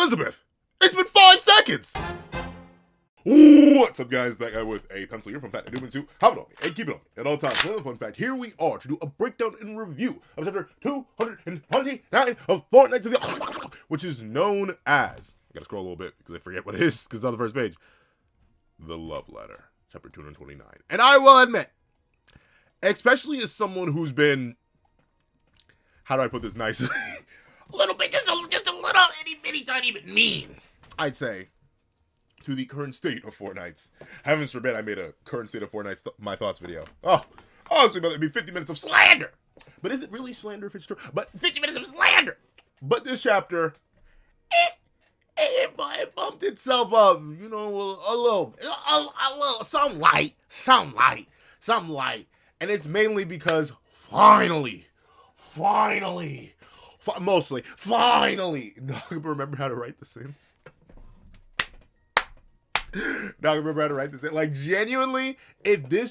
Elizabeth! It's been 5 seconds! What's up, guys? That guy with a pencil here from Fat Newman to have it on me and keep it on me at all times. Another fun fact, here we are to do a breakdown and review of chapter 229 of Fortnights of the which is known as, I gotta scroll a little bit because I forget what it is because it's on the first page, the Love Letter, chapter 229. And I will admit, especially as someone who's been, how do I put this nicely? A little bit, just a little itty bitty tiny bit mean, I'd say, to the current state of Fortnights. Heavens forbid I made a current state of Fortnights my thoughts video. Oh, honestly, but it'd be 50 minutes of slander. But is it really slander if it's true? But 50 minutes of slander. But this chapter, it bumped itself up, you know, a little, some light. And it's mainly because finally, mostly, now I remember how to write the sins. Like, genuinely, if the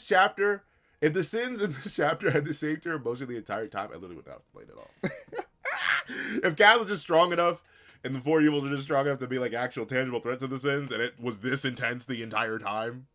sins in this chapter had the same term emotion the entire time, I literally would not have played it all. If Cath was just strong enough, and the four evils are just strong enough to be like actual tangible threats to the sins, and it was this intense the entire time,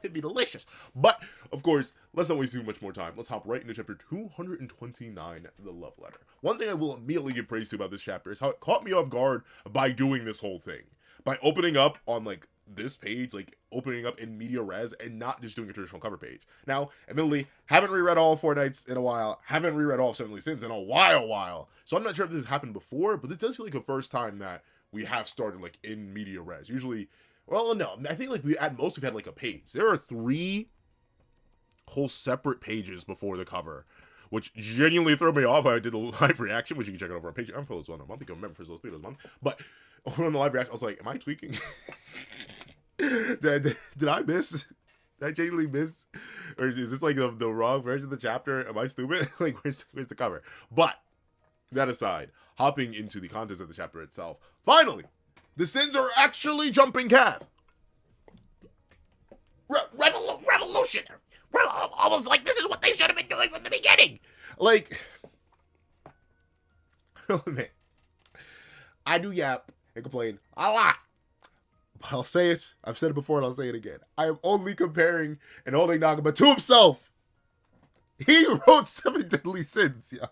it'd be delicious. But, of course, let's not waste too much more time. Let's hop right into chapter 229, the Love Letter. One thing I will immediately give praise to about this chapter is how it caught me off guard by doing this whole thing. By opening up on, like, this page, like, opening up in media res and not just doing a traditional cover page. Now, admittedly, haven't reread all of Fortnights in a while, haven't reread all of Seven Deadly Sins in a while. So I'm not sure if this has happened before, but this does feel like the first time that we have started, like, in media res. Usually, well, no, I think, like, we've had like, a page. There are 3 whole separate pages before the cover, which genuinely threw me off. I did a live reaction, which you can check out over on Patreon for those 1 month. You can remember for those 3 months. But on the live reaction, I was like, am I tweaking? did I miss? Did I genuinely miss? Or is this like the wrong version of the chapter? Am I stupid? Like, where's the cover? But, that aside, hopping into the contents of the chapter itself, finally, the sins are actually jumping Cath. Revolutionary. Almost like this is what they should have been doing from the beginning. Like, I'll admit, I do yap and complain a lot. But I'll say it. I've said it before and I'll say it again. I am only comparing and holding Nagama to himself. He wrote 7 Deadly Sins, yo.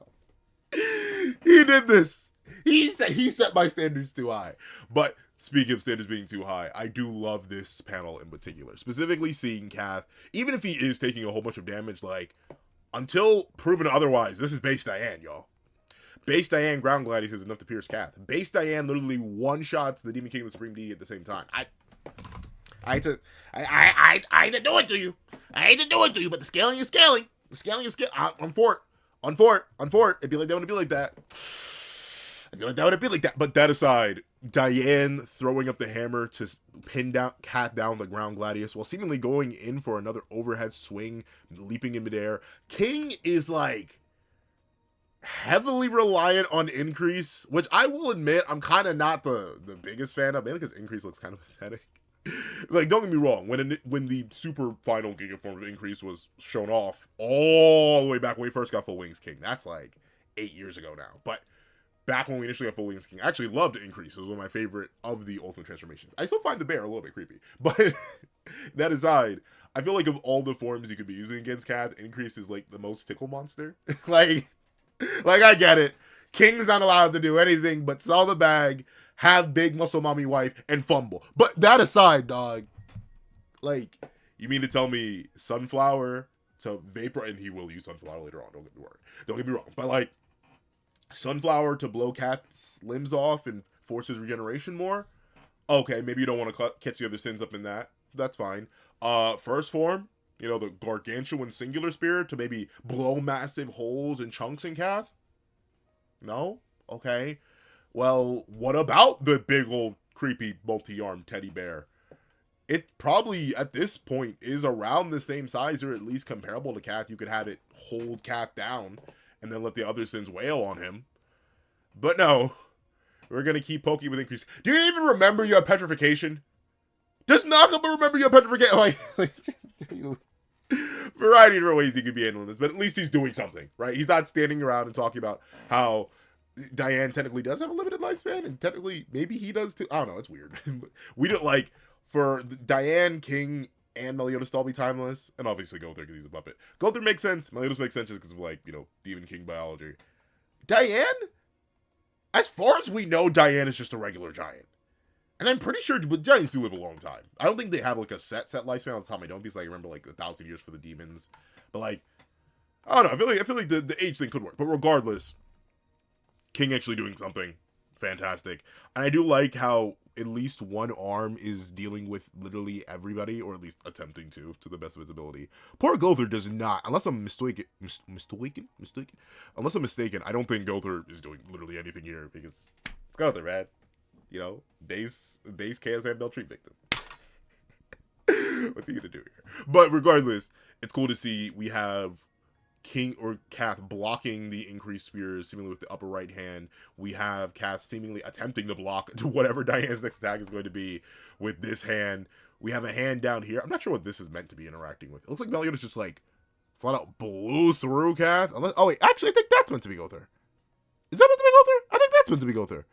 He did this. He set my standards too high. But speaking of standards being too high, I do love this panel in particular. Specifically seeing Cath, even if he is taking a whole bunch of damage, like, until proven otherwise, this is base Diane, y'all. Base Diane ground gladius is enough to pierce Cath. Base Diane literally one-shots the Demon King and the Supreme Deity at the same time. I hate to do it to you. But the scaling is scaling. I'm for it. It'd be like that when it'd be like that. But that aside, Diane throwing up the hammer to pin down Cath down the ground gladius while seemingly going in for another overhead swing, leaping in midair. King is like heavily reliant on Increase, which I will admit I'm kind of not the biggest fan of, mainly because Increase looks kind of pathetic. Like, don't get me wrong, when the super final Giga form of Increase was shown off all the way back when we first got Full Wings King, that's like 8 years ago now. But back when we initially got Full Wings King, I actually loved Increase. It was one of my favorite of the Ultimate Transformations. I still find the bear a little bit creepy, but that aside, I feel like of all the forms you could be using against Cath, Increase is like the most tickle monster. Like, I get it. King's not allowed to do anything but sell the bag, have big muscle mommy wife, and fumble. But that aside, dog, like, you mean to tell me Sunflower to Vapor, and he will use Sunflower later on, don't get me wrong. But, like, Sunflower to blow Cath's limbs off and force his regeneration more? Okay, maybe you don't want to catch the other sins up in that. That's fine. First form, you know, the gargantuan singular spear to maybe blow massive holes and chunks in Cath? No? Okay. Well, what about the big old creepy multi-armed teddy bear? It probably, at this point, is around the same size or at least comparable to Cath. You could have it hold Cath down and then let the other sins wail on him. But no. We're going to keep poking with Increase. Do you even remember you have Petrification? Does Nagama remember you have Petrification? Like variety of different ways he could be handling this, but at least he's doing something, right? He's not standing around and talking about how Diane technically does have a limited lifespan, and technically maybe he does too. I don't know. It's weird. We don't like for Diane, King, and Meliodas to all be timeless, and obviously Gother because he's a puppet. Gother makes sense. Meliodas makes sense just because of like Demon King biology. Diane, as far as we know, Diane is just a regular giant. And I'm pretty sure giants do live a long time. I don't think they have like a set lifespan on the time I don't, because like, I remember like 1,000 years for the demons. But like, I don't know. I feel like the age thing could work. But regardless, King actually doing something fantastic. And I do like how at least one arm is dealing with literally everybody, or at least attempting to the best of his ability. Poor Gother does not, unless I'm mistaken. Unless I'm mistaken, I don't think Gother is doing literally anything here, because it's Gother, man. Base KSM Beltreat victim. What's he gonna do here? But regardless, it's cool to see we have King or Cath blocking the increased spears, seemingly with the upper right hand. We have Cath seemingly attempting to block to whatever Diane's next attack is going to be with this hand. We have a hand down here. I'm not sure what this is meant to be interacting with. It looks like Meliodas just like flat out blew through Cath. Oh wait, actually I think that's meant to be Gother. Is that meant to be Gother? I think that's meant to be Gother.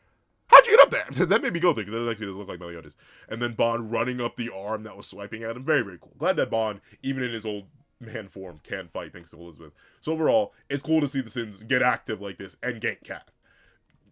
How'd you get up there? That made me go there, because that actually does look like Meliodas. And then Bond running up the arm that was swiping at him. Very, very cool. Glad that Bond, even in his old man form, can fight thanks to Elizabeth. So overall, it's cool to see the Sins get active like this and gank Cath.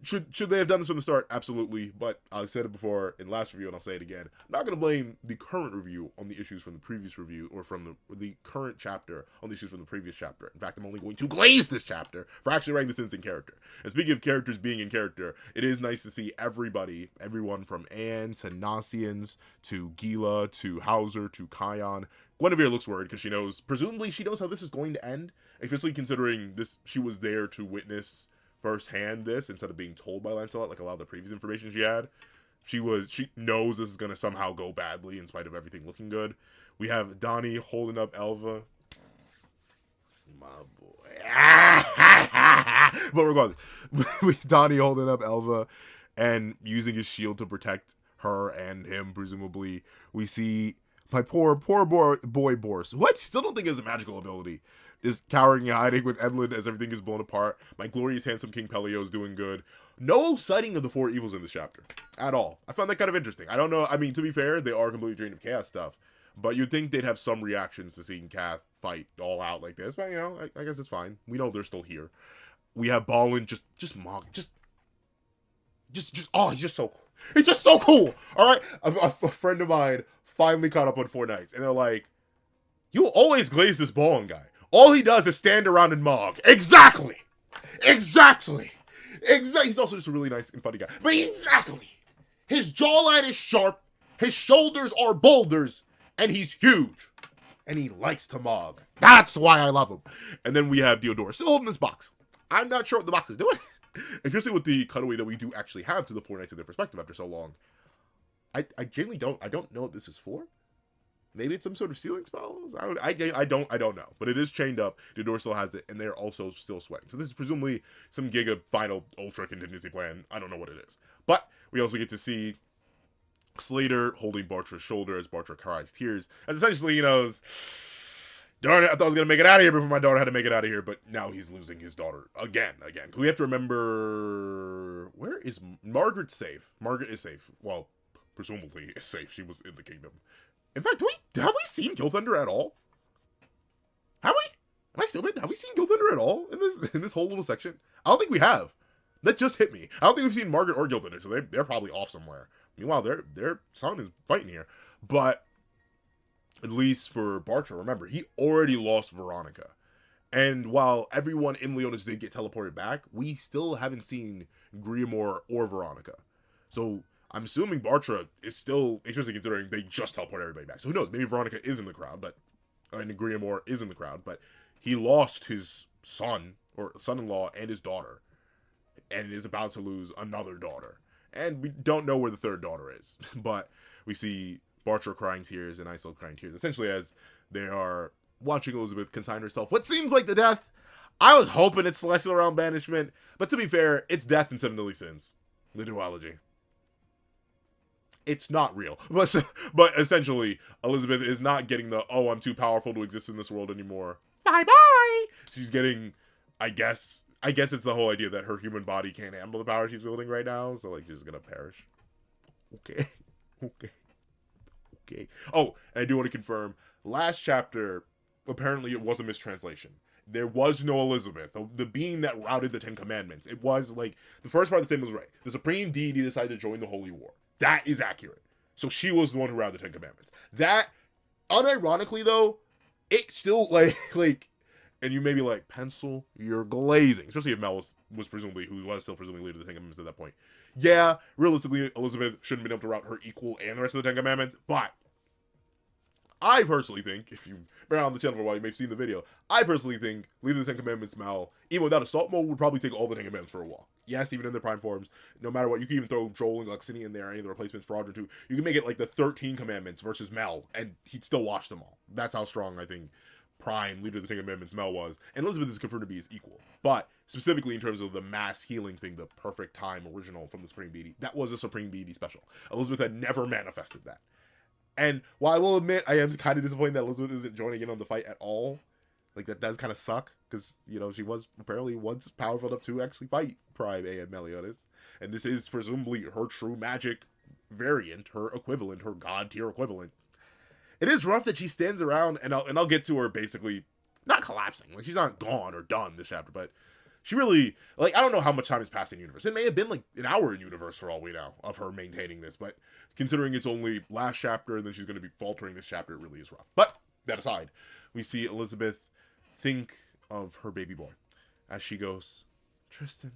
Should they have done this from the start? Absolutely. But I said it before in last review, and I'll say it again. I'm not going to blame the current review on the issues from the previous review, or from the current chapter on the issues from the previous chapter. In fact, I'm only going to glaze this chapter for actually writing the Sins in character. And speaking of characters being in character, it is nice to see everyone from Anne to Nasians to Gila to Hauser to KAEN. Guinevere looks worried because presumably she knows how this is going to end, especially considering she was there to witness firsthand this instead of being told by Lancelot like a lot of the previous information she had. She knows this is going to somehow go badly in spite of everything looking good. We have Donnie holding up Elva. My boy. But regardless, with Donnie holding up Elva and using his shield to protect her and him, presumably. We see my poor boy Boris, who I still don't think has a magical ability, is cowering and hiding with Edlin as everything is blown apart. My glorious handsome King Pelio is doing good. No sighting of the four evils in this chapter at all. I found that kind of interesting. I don't know. I mean, to be fair, they are completely drained of chaos stuff, but you'd think they'd have some reactions to seeing Cath fight all out like this. But I guess it's fine. We know they're still here. We have Ballin just mocking, oh, he's just so cool. He's just so cool. All right, a friend of mine finally caught up on Four Knights, and they're like, "You always glaze this Ballin guy. All he does is stand around and mog." Exactly. He's also just a really nice and funny guy. But exactly. His jawline is sharp. His shoulders are boulders. And he's huge. And he likes to mog. That's why I love him. And then we have Diodorus still holding this box. I'm not sure what the box is doing. Especially with the cutaway that we do actually have to the Four Knights in their perspective after so long. I genuinely don't know what this is for. Maybe it's some sort of sealing spells. I don't know. But it is chained up. Diodorus still has it, and they're also still sweating. So this is presumably some Giga final ultra contingency plan. I don't know what it is. But we also get to see Slater holding Bartra's shoulder as Bartra cries tears. And essentially, darn it, I thought I was going to make it out of here before my daughter had to make it out of here. But now he's losing his daughter again. We have to remember, where is Margaret safe? Margaret is safe. Well, presumably is safe. She was in the kingdom. In fact, have we seen Gilthunder at all? Have we? Am I stupid? Have we seen Gilthunder at all in this whole little section? I don't think we have. That just hit me. I don't think we've seen Margaret or Gilthunder, so they're probably off somewhere. Meanwhile, their son is fighting here. But at least for Bartra, remember, he already lost Veronica. And while everyone in Leonis did get teleported back, we still haven't seen Griamore or Veronica. So I'm assuming Bartra is still, especially considering they just teleport everybody back. So who knows? Maybe Veronica is in the crowd, and Griamore is in the crowd, but he lost his son, or son-in-law, and his daughter, and is about to lose another daughter. And we don't know where the third daughter is. But we see Bartra crying tears and Isol crying tears, essentially as they are watching Elizabeth consign herself what seems like the death. I was hoping it's Celestial Realm Banishment, but to be fair, it's death in Seven Deadly Sins, the duology. It's not real. But essentially, Elizabeth is not getting the, "Oh, I'm too powerful to exist in this world anymore. Bye-bye." She's getting, I guess, I guess it's the whole idea that her human body can't handle the power she's wielding right now, so like she's gonna perish. Okay. Okay. Okay. Oh, and I do want to confirm, last chapter, apparently it was a mistranslation. There was no Elizabeth, the being that routed the Ten Commandments. It was like, the first part of the statement was right. The supreme deity decided to join the Holy War. That is accurate. So she was the one who routed the Ten Commandments. That, unironically though, it still, like, and you may be like, pencil, you're glazing. Especially if Mel was presumably, who was still presumably leader of the Ten Commandments at that point. Yeah, realistically, Elizabeth shouldn't have been able to route her equal and the rest of the Ten Commandments, but I personally think, if you've been on the channel for a while, you may have seen the video, I personally think leader of the Ten Commandments Mal, even without assault mode, would probably take all the Ten Commandments for a walk. Yes, even in their prime forms, no matter what, you can even throw Joel and Lexini in there, any of the replacements for Audra too. You can make it like the 13 Commandments versus Mel, and he'd still watch them all. That's how strong I think prime leader of the Ten Commandments Mel was, and Elizabeth is confirmed to be his equal. But specifically in terms of the mass healing thing, the perfect time original from the Supreme Deity, that was a Supreme Deity special. Elizabeth had never manifested that. And while I will admit I am kind of disappointed that Elizabeth isn't joining in on the fight at all, like that does kind of suck, because, you know, she was apparently once powerful enough to actually fight Prime A and Meliodas, and this is presumably her true magic variant, her equivalent, her god tier equivalent. It is rough that she stands around, and I'll get to her basically not collapsing, like she's not gone or done this chapter, but she really, like, I don't know how much time has passed in universe. It may have been like an hour in universe for all we know of her maintaining this, but considering it's only last chapter and then she's going to be faltering this chapter, it really is rough. But that aside, we see Elizabeth think of her baby boy as she goes, Tristan,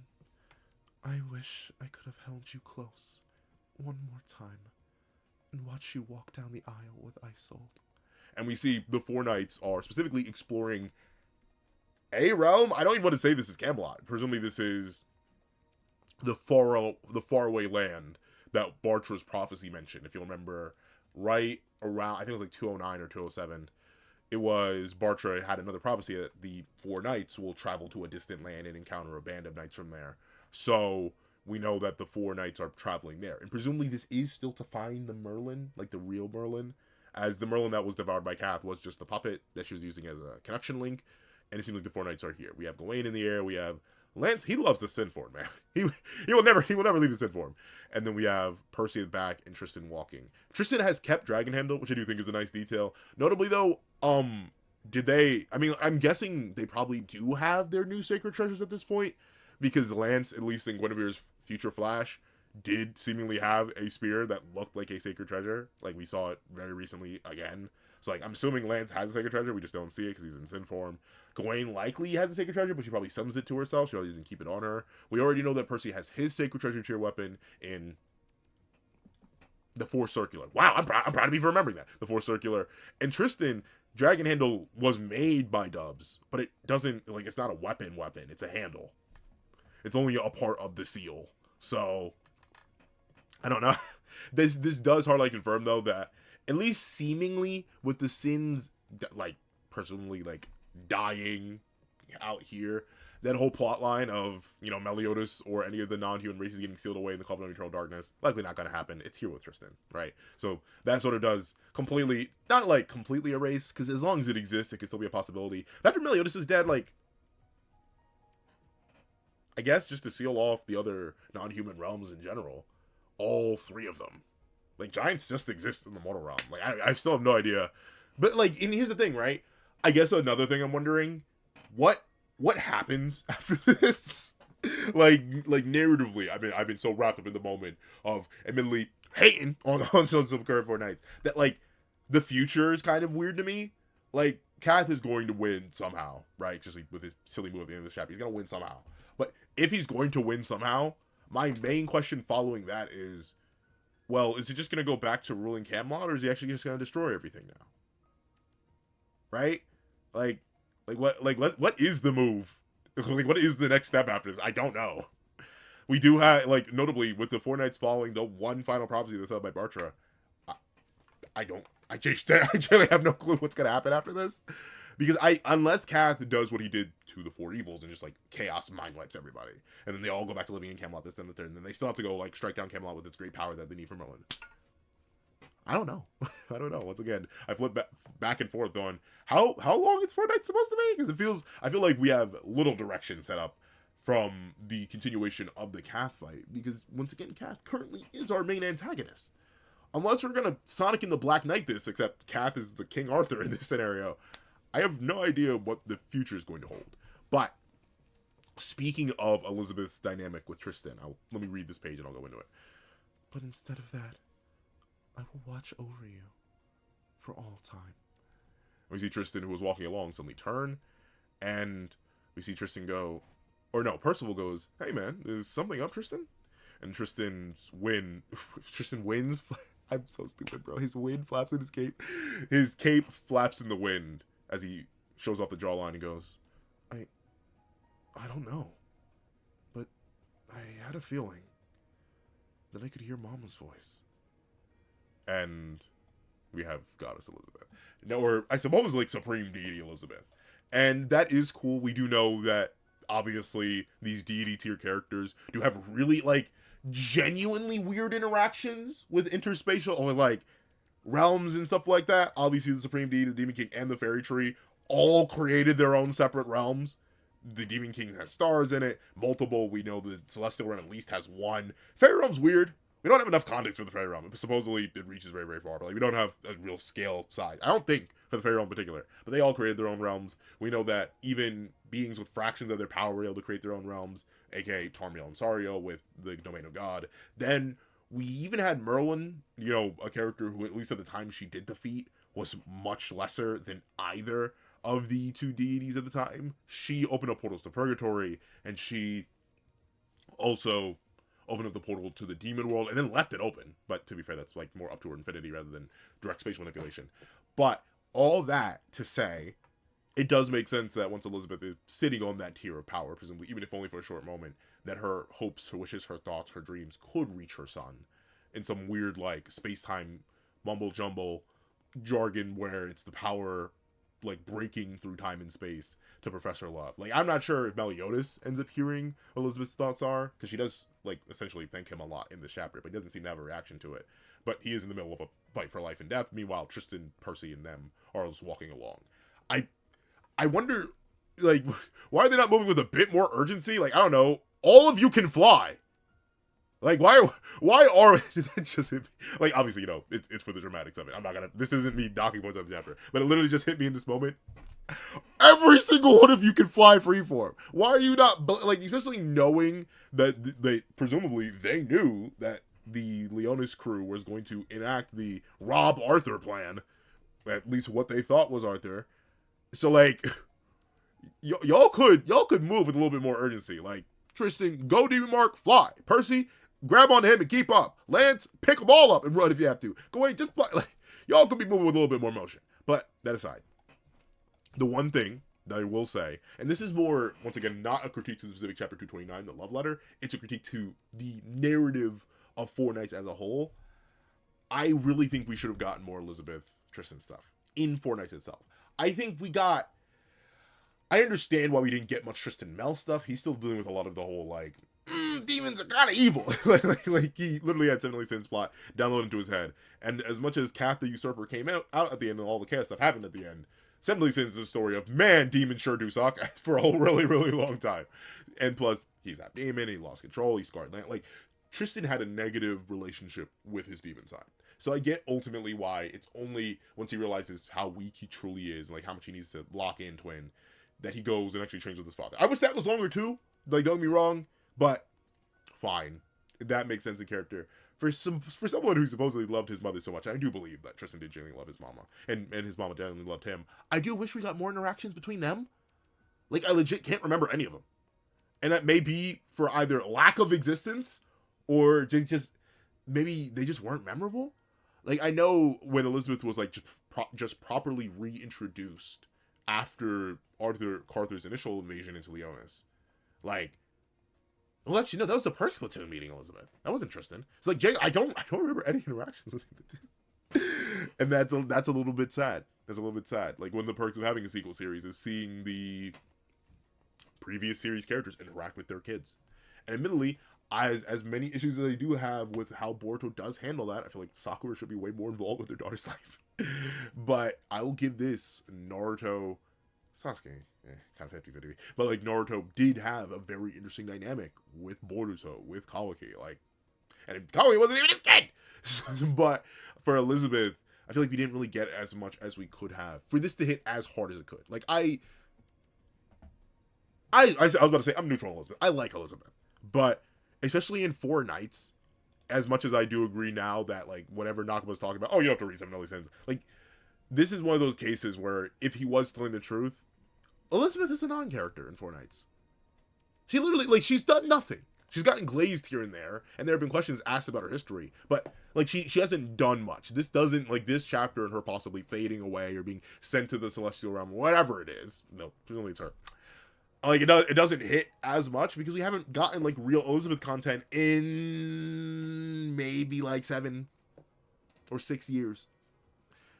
I wish I could have held you close one more time and watch you walk down the aisle with Isolde. And we see the four knights are specifically exploring a realm. I don't even want to say this is Camelot. Presumably this is the faraway land that Bartra's prophecy mentioned. If you'll remember, right around, I think it was like 209 or 207, it was Bartra had another prophecy that the four knights will travel to a distant land and encounter a band of knights from there. So we know that the four knights are traveling there. And presumably this is still to find the Merlin, like the real Merlin, as the Merlin that was devoured by Cath was just the puppet that she was using as a connection link. And it seems like the four knights are here. We have Gawain in the air. We have Lance. He loves the sin form, man. He will never leave the sin form. And then we have Percy at the back and Tristan walking. Tristan has kept Dragon Handle, which I do think is a nice detail. Notably though, did they? I mean, I'm guessing they probably do have their new sacred treasures at this point, because Lance, at least in Guinevere's future Flash, did seemingly have a spear that looked like a sacred treasure. Like we saw it very recently again. So, like, I'm assuming Lance has a sacred treasure. We just don't see it because he's in sin form. Gawain likely has a sacred treasure, but she probably summons it to herself. She probably doesn't keep it on her. We already know that Percy has his sacred treasure tier weapon in the Four Circular. Wow, I'm proud of me for remembering that. The Four Circular. And Tristan, Dragon Handle was made by Dubs, but it doesn't, like, it's not a weapon. It's a handle. It's only a part of the seal. So, I don't know. This does hardly confirm, though, that at least seemingly with the sins, like, presumably, like, dying out here, that whole plot line of, you know, Meliodas or any of the non-human races getting sealed away in the Covenant of Eternal Darkness, likely not going to happen. It's here with Tristan, right? So that sort of does completely, not like completely erase, because as long as it exists, it can still be a possibility. But after Meliodas is dead, like, I guess just to seal off the other non-human realms in general, all three of them. Like, giants just exist in the mortal realm. Like, I still have no idea. But, like, and here's the thing, right? I guess another thing I'm wondering, what happens after this? like narratively, I've been so wrapped up in the moment of admittedly hating on some current Four Knights that, like, the future is kind of weird to me. Like, Cath is going to win somehow, right? Just like with his silly move at the end of the chapter, he's gonna win somehow. But if he's going to win somehow, my main question following that is, well, is he just going to go back to ruling Camelot, or is he actually just going to destroy everything now? Right? Like what is the move? Like, what is the next step after this? I don't know. We do have, like, notably, with the Four Knights following the one final prophecy that's held by Bartra, I generally have no clue what's going to happen after this. Because unless Cath does what he did to the Four Evils and just, like, chaos mind wipes everybody, and then they all go back to living in Camelot, this, then the third, and then they still have to go, like, strike down Camelot with its great power that they need from Merlin. I don't know. I don't know. Once again, I flip back and forth on how long is Four Knights supposed to be? Because I feel like we have little direction set up from the continuation of the Cath fight, because once again, Cath currently is our main antagonist. Unless we're gonna Sonic and the Black Knight this, except Cath is the King Arthur in this scenario, I have no idea what the future is going to hold. But speaking of Elizabeth's dynamic with Tristan, let me read this page and I'll go into it. But instead of that, I will watch over you for all time. We see Tristan, who was walking along, suddenly turn, and we see Tristan go, or no, Percival goes, "Hey man, is something up, Tristan?" And Tristan wins. I'm so stupid, bro. His wind flaps in his cape. His cape flaps in the wind as he shows off the jawline and goes, I don't know, but I had a feeling that I could hear Mama's voice. And we have Goddess Elizabeth. No, or I suppose like Supreme Deity Elizabeth. And that is cool. We do know that obviously these deity tier characters do have really like genuinely weird interactions with interspatial or like realms and stuff like that. Obviously the Supreme Deity, the Demon King, and the Fairy Tree all created their own separate realms. The Demon King has stars in it, multiple. We know the Celestial Realm at least has one. Fairy Realm's weird. We don't have enough context for the Fairy Realm. Supposedly it reaches very, very far, but like we don't have a real scale size. I don't think for the Fairy Realm in particular, but they all created their own realms. We know that even beings with fractions of their power were able to create their own realms, aka Tarmiel and Sario with the Domain of God. Then we even had Merlin, you know, a character who at least at the time she did defeat was much lesser than either of the two deities at the time. She opened up portals to Purgatory, and she also opened up the portal to the demon world and then left it open. But to be fair, that's like more up to her infinity rather than direct spatial manipulation. But all that to say, it does make sense that once Elizabeth is sitting on that tier of power, presumably, even if only for a short moment, that her hopes, her wishes, her thoughts, her dreams could reach her son in some weird, like, space-time mumble-jumble jargon where it's the power, like, breaking through time and space to Professor Love. Like, I'm not sure if Meliodas ends up hearing what Elizabeth's thoughts are, because she does, like, essentially thank him a lot in this chapter, but he doesn't seem to have a reaction to it. But he is in the middle of a fight for life and death. Meanwhile, Tristan, Percy, and them are just walking along. I wonder, like, why are they not moving with a bit more urgency? Like, I don't know. All of you can fly. Like, why are, that just hit me. Like, obviously, you know, it's for the dramatics of it. I'm not gonna, this isn't me docking points on the chapter, but it literally just hit me in this moment. Every single one of you can fly freeform. Why are you not, like, especially knowing that they, presumably, they knew that the Leonis crew was going to enact the rob Arthur plan, at least what they thought was Arthur. So, like, y'all could move with a little bit more urgency. Like, Tristan, go Demon Mark, fly. Percy, grab onto him and keep up. Lance, pick them all up and run if you have to. Gawain, just fly. Like, y'all could be moving with a little bit more motion. But that aside, the one thing that I will say, and this is more, once again, not a critique to the specific chapter 229, the love letter. It's a critique to the narrative of Four Knights as a whole. I really think we should have gotten more Elizabeth Tristan stuff in Four Knights itself. I think we got, I understand why we didn't get much Tristan Mel stuff. He's still dealing with a lot of the whole, like, demons are kind of evil. like he literally had Seven Deadly Sins plot downloaded into his head. And as much as Cath the Usurper came out at the end and all the chaos stuff happened at the end, Seven Deadly Sins is a story of, man, demons sure do suck for a whole really, really long time. And plus, he's half demon, he lost control, he scarred land. Like, Tristan had a negative relationship with his demon side. So I get ultimately why it's only once he realizes how weak he truly is, and like how much he needs to lock in Twin, that he goes and actually trains with his father. I wish that was longer too. Like, don't get me wrong, but fine. That makes sense in character. For someone who supposedly loved his mother so much, I do believe that Tristan did genuinely love his mama, and his mama genuinely loved him. I do wish we got more interactions between them. Like, I legit can't remember any of them. And that may be for either lack of existence or just maybe they just weren't memorable. Like, I know when Elizabeth was, like, just properly reintroduced after Carther's initial invasion into Leonis. Like, well, actually, no, that was the Perks Platoon meeting, Elizabeth. That wasn't Tristan. It's like, Jay, I don't remember any interactions with him. And that's a little bit sad. That's a little bit sad. Like, one of the perks of having a sequel series is seeing the previous series characters interact with their kids. And admittedly, as many issues as I do have with how Boruto does handle that, I feel like Sakura should be way more involved with their daughter's life. But I will give this Naruto Sasuke, kind of 50-50. But like Naruto did have a very interesting dynamic with Boruto, with Kawaki, like, and Kawaki wasn't even his kid. But for Elizabeth, I feel like we didn't really get as much as we could have for this to hit as hard as it could. Like I was about to say I'm neutral on Elizabeth. I like Elizabeth, but especially in Four Knights, as much as I do agree now that like whatever Nakaba's talking about, oh, you don't have to read Seven Deadly Sins. Like, this is one of those cases where if he was telling the truth, Elizabeth is a non-character in Four Knights. She literally, like, she's done nothing. She's gotten glazed here and there have been questions asked about her history, but like she hasn't done much. This doesn't, like, this chapter and her possibly fading away or being sent to the celestial realm, whatever it is. No, presumably it's her. Like, it doesn't hit as much because we haven't gotten like real Elizabeth content in maybe like 7 or 6 years.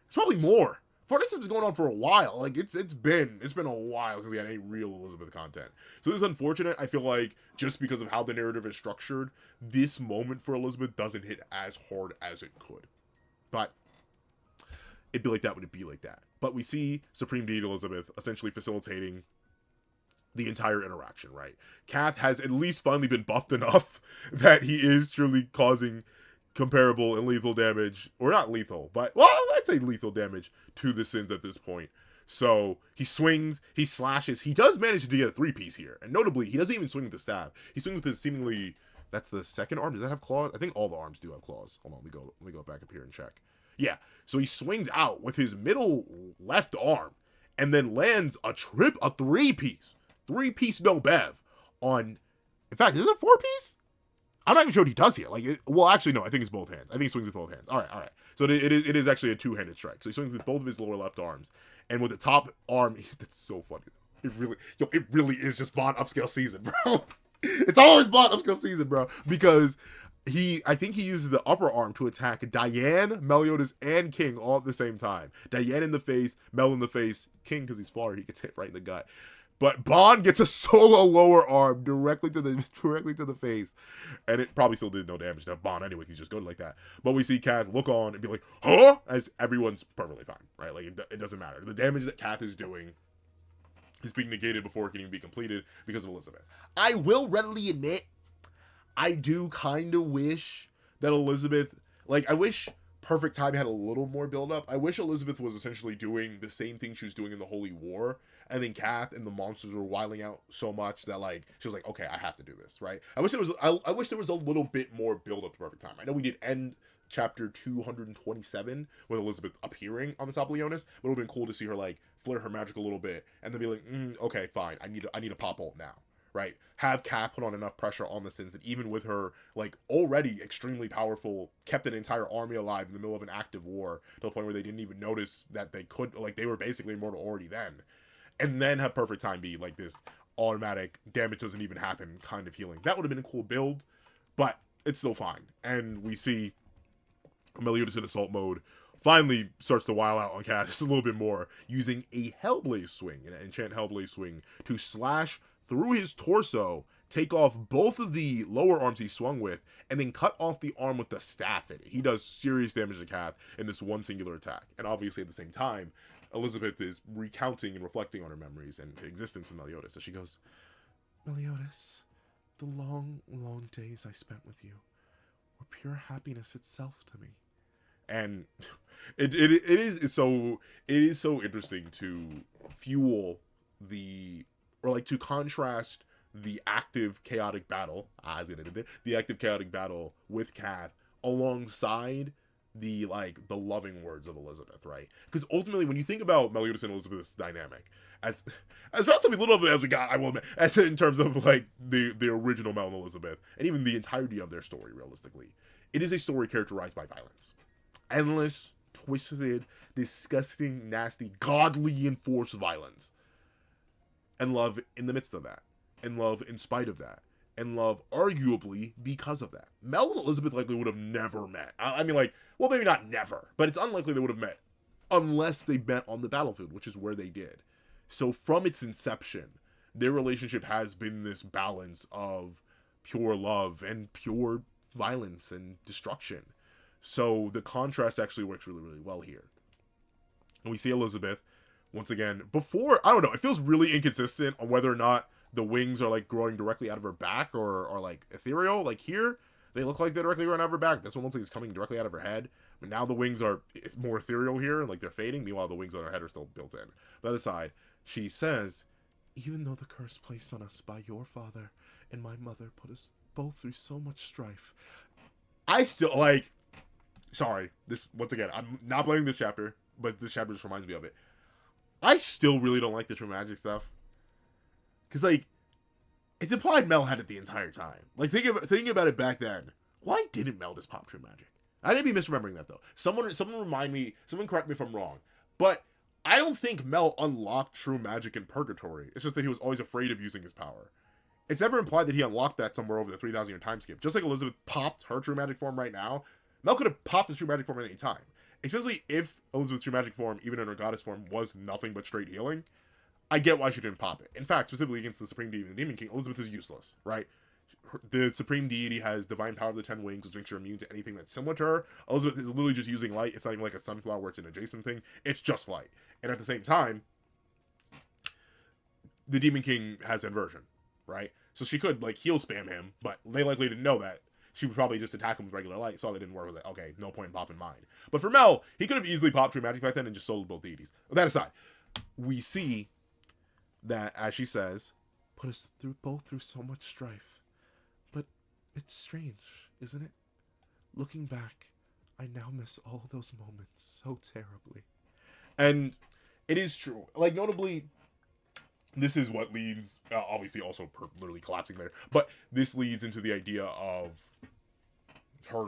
It's probably more. For this has been going on for a while. Like, it's been a while since we had any real Elizabeth content. So this is unfortunate. I feel like just because of how the narrative is structured, this moment for Elizabeth doesn't hit as hard as it could. But it'd be like that when it'd be like that. But we see Supreme Deity Elizabeth essentially facilitating the entire interaction, right? Cath has at least finally been buffed enough that he is truly causing comparable and lethal damage, or not lethal, but, well, I'd say lethal damage to the Sins at this point. So he swings, he slashes, he does manage to get a 3-piece here, and notably, he doesn't even swing with the staff. He swings with his seemingly, that's the second arm, does that have claws? I think all the arms do have claws. Hold on, let me go back up here and check. Yeah, so he swings out with his middle left arm, and then lands a 3-piece. 3-piece no bev on, in fact, is it a 4-piece? I'm not even sure what he does here. Like, well, actually, no, I think it's both hands. I think he swings with both hands. All right. So it is actually a 2-handed strike. So he swings with both of his lower left arms. And with the top arm, that's so funny. It really is just Bond upscale season, bro. It's always Bond upscale season, bro. Because I think he uses the upper arm to attack Diane, Meliodas, and King all at the same time. Diane in the face, Mel in the face, King, because he's far, he gets hit right in the gut. But Bond gets a solo lower arm directly to the face, and it probably still did no damage to Bond anyway. He's just going like that. But we see Cath look on and be like, "Huh?" As everyone's perfectly fine, right? Like, it doesn't matter. The damage that Cath is doing is being negated before it can even be completed because of Elizabeth. I will readily admit, I do kind of wish that Elizabeth, like, I wish Perfect Time had a little more build up. I wish Elizabeth was essentially doing the same thing she was doing in the Holy War. And then Cath and the monsters were wiling out so much that, like, she was like, okay, I have to do this, right? I wish there was a little bit more build up to Perfect Time. I know we did end chapter 227 with Elizabeth appearing on the top of Leonis, but it would have been cool to see her, like, flare her magic a little bit and then be like, okay, fine, I need a pop ult now, right? Have Cath put on enough pressure on the Sins that even with her, like, already extremely powerful, kept an entire army alive in the middle of an active war to the point where they didn't even notice that they could, like, they were basically immortal already then. And then have Perfect Time be like this automatic damage doesn't even happen kind of healing. That would have been a cool build, but it's still fine. And we see Meliodas in assault mode finally starts to wile out on Cath just a little bit more, using a Hellblaze swing, an enchant Hellblaze swing, to slash through his torso, take off both of the lower arms he swung with, and then cut off the arm with the staff in it. He does serious damage to Cath in this one singular attack. And obviously at the same time, Elizabeth is recounting and reflecting on her memories and existence of Meliodas. So she goes, "Meliodas, the long, long days I spent with you were pure happiness itself to me." And it is so interesting to fuel to contrast the active chaotic battle, the active chaotic battle with Cath alongside the loving words of Elizabeth, right? Because ultimately, when you think about Meliodas and Elizabeth's dynamic, as relatively little of it as we got, I will admit, as in terms of like the original Mel and Elizabeth, and even the entirety of their story, realistically, it is a story characterized by violence, endless, twisted, disgusting, nasty, godly enforced violence, and love in the midst of that, and love in spite of that, and love arguably because of that. Mel and Elizabeth likely would have never met. I mean, like, well, maybe not never, but it's unlikely they would have met unless they met on the battlefield, which is where they did. So from its inception, their relationship has been this balance of pure love and pure violence and destruction. So the contrast actually works really, really well here. And we see Elizabeth once again, before, I don't know, it feels really inconsistent on whether or not the wings are like growing directly out of her back or like ethereal. Like here, they look like they're directly growing out of her back. This one looks like it's coming directly out of her head. But now the wings are more ethereal here, like they're fading. Meanwhile, the wings on her head are still built in. That aside, she says, even though the curse placed on us by your father and my mother put us both through so much strife, I still, like, sorry, this, once again, I'm not blaming this chapter, but this chapter just reminds me of it. I still really don't like the true magic stuff. Because, like, it's implied Mel had it the entire time. Like, thinking about it back then, why didn't Mel just pop true magic? I may be misremembering that, though. Someone remind me, someone correct me if I'm wrong. But I don't think Mel unlocked true magic in Purgatory. It's just that he was always afraid of using his power. It's never implied that he unlocked that somewhere over the 3,000 year time skip. Just like Elizabeth popped her true magic form right now, Mel could have popped his true magic form at any time. Especially if Elizabeth's true magic form, even in her goddess form, was nothing but straight healing. I get why she didn't pop it. In fact, specifically against the Supreme Deity and the Demon King, Elizabeth is useless, right? The Supreme Deity has divine power of the 10 wings, which makes her immune to anything that's similar to her. Elizabeth is literally just using light. It's not even like a sunflower where it's an adjacent thing. It's just light. And at the same time, the Demon King has inversion, right? So she could, like, heal spam him, but they likely didn't know that. She would probably just attack him with regular light, so they didn't work with it. Okay, no point in popping mine. But for Mel, he could have easily popped true magic back then and just soloed both deities. With that aside, we see that, as she says, put us both through so much strife. But it's strange, isn't it? Looking back, I now miss all those moments so terribly. And it is true. Like, notably, this is what leads, obviously also literally collapsing later, but this leads into the idea of her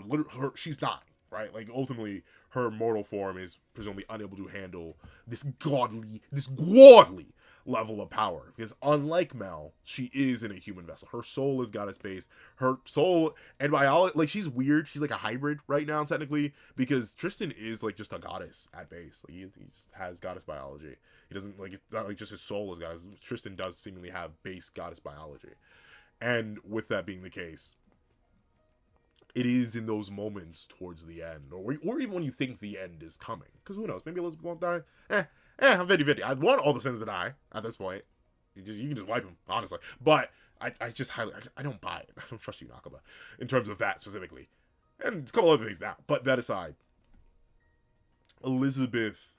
she's dying, right? Like, ultimately, her mortal form is presumably unable to handle this godly level of power. Because unlike Mel, she is in a human vessel. Her soul is goddess based. Her soul and biology, like, she's weird. She's like a hybrid right now, technically, because Tristan is like just a goddess at base. Like, he just has goddess biology. He doesn't, like, it's not like just his soul is goddess. Tristan does seemingly have base goddess biology. And with that being the case, it is in those moments towards the end, or even when you think the end is coming. Because who knows? Maybe Elizabeth won't die. I'm 50-50. I want all the sins to die at this point. You can just wipe them, honestly. But I don't buy it. I don't trust you, Nakaba, in terms of that specifically. And it's a couple other things now. But that aside, Elizabeth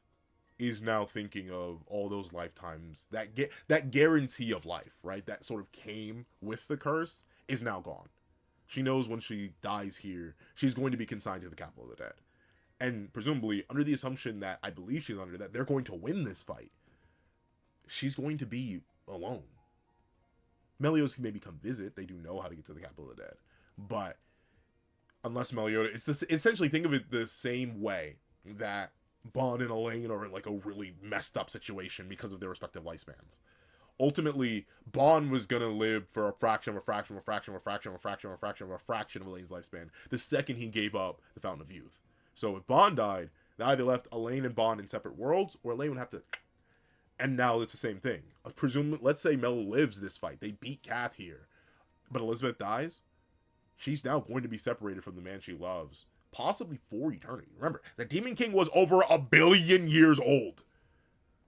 is now thinking of all those lifetimes, that guarantee of life, right? That sort of came with the curse is now gone. She knows when she dies here, she's going to be consigned to the capital of the dead. And presumably, under the assumption that I believe she's under, that they're going to win this fight, she's going to be alone. Meliodas can maybe come visit. They do know how to get to the capital of the dead. But unless Meliodas, it's essentially, think of it the same way that Bond and Elaine are in like a really messed up situation because of their respective lifespans. Ultimately, Bond was gonna live for a fraction of Elaine's lifespan the second he gave up the Fountain of Youth. So if Bond died, they either left Elaine and Bond in separate worlds, or Elaine would have to. And now it's the same thing. Let's say Mel lives this fight. They beat Cath here, but Elizabeth dies. She's now going to be separated from the man she loves, possibly for eternity. Remember, the Demon King was over 1 billion years old.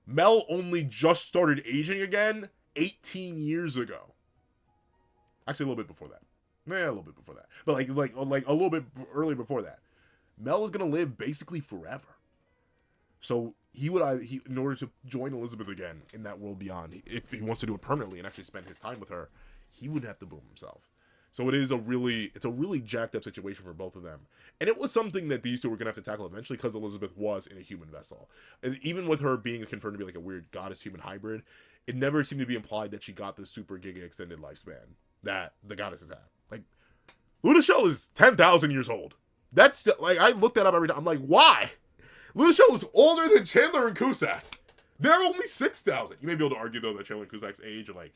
Mel only just started aging again 18 years ago. Actually, a little bit before that. Yeah, a little bit before that. But like a little bit earlier before that. Mel is going to live basically forever. So in order to join Elizabeth again in that world beyond, if he wants to do it permanently and actually spend his time with her, he would have to boom himself. So it's a really jacked up situation for both of them. And it was something that these two were going to have to tackle eventually because Elizabeth was in a human vessel. And even with her being confirmed to be like a weird goddess-human hybrid, it never seemed to be implied that she got the super giga extended lifespan that the goddesses have. Like, Ludashell is 10,000 years old. That's still, like, I look that up every time. I'm like, why? Ludashell is older than Chandler and Cusack. They're only 6,000. You may be able to argue, though, that Chandler and Cusack's age are, like,